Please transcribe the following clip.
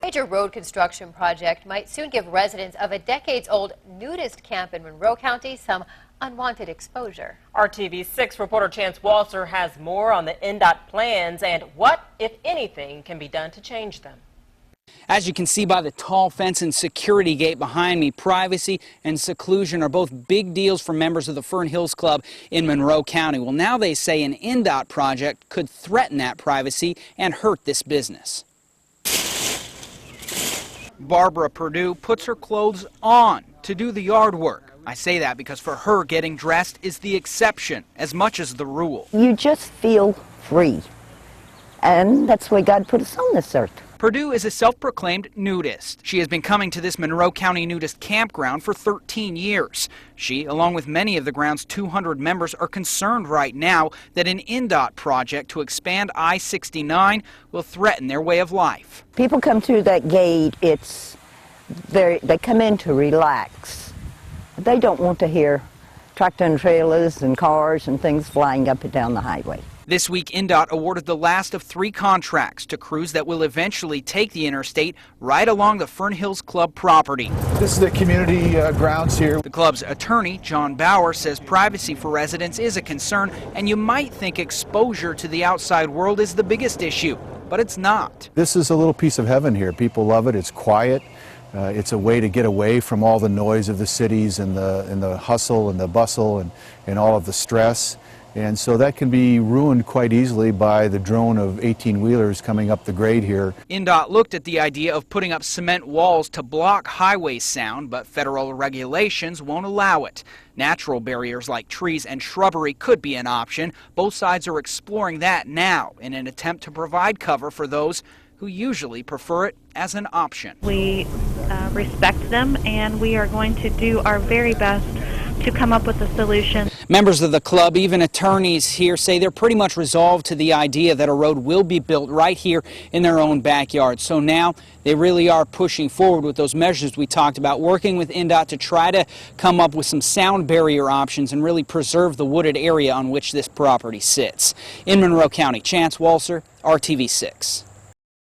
major road construction project might soon give residents of a decades-old nudist camp in Monroe County some unwanted exposure. RTV6 reporter Chance Walser has more on the INDOT plans and what, if anything, can be done to change them. As you can see by the tall fence and security gate behind me, privacy and seclusion are both big deals for members of the Fern Hills Club in Monroe County. Well, now they say an INDOT project could threaten that privacy and hurt this business. Barbara Perdue puts her clothes on to do the yard work. I say that because for her, getting dressed is the exception as much as the rule. You just feel free, and that's why God put us on this earth. Perdue is a self-proclaimed nudist. She has been coming to this Monroe County nudist campground for 13 years. She, along with many of the ground's 200 members, are concerned right now that an INDOT project to expand I-69 will threaten their way of life. People come through that gate, they come in to relax. They don't want to hear tractor and trailers and cars and things flying up and down the highway. This week, INDOT awarded the last of 3 contracts to crews that will eventually take the interstate right along the Fern Hills Club property. This is the community grounds here. The club's attorney, John Bauer, says privacy for residents is a concern, and you might think exposure to the outside world is the biggest issue, but it's not. This is a little piece of heaven here. People love it. It's quiet. It's a way to get away from all the noise of the cities and the hustle and the bustle and all of the stress. And so that can be ruined quite easily by the drone of 18-wheelers coming up the grade here. INDOT looked at the idea of putting up cement walls to block highway sound, but federal regulations won't allow it. Natural barriers like trees and shrubbery could be an option. Both sides are exploring that now in an attempt to provide cover for those who usually prefer it as an option. We respect them, and we are going to do our very best to come up with a solution. Members of the club, even attorneys here, say they're pretty much resolved to the idea that a road will be built right here in their own backyard. So now they really are pushing forward with those measures we talked about, working with INDOT to try to come up with some sound barrier options and really preserve the wooded area on which this property sits. In Monroe County, Chance Walser, RTV6.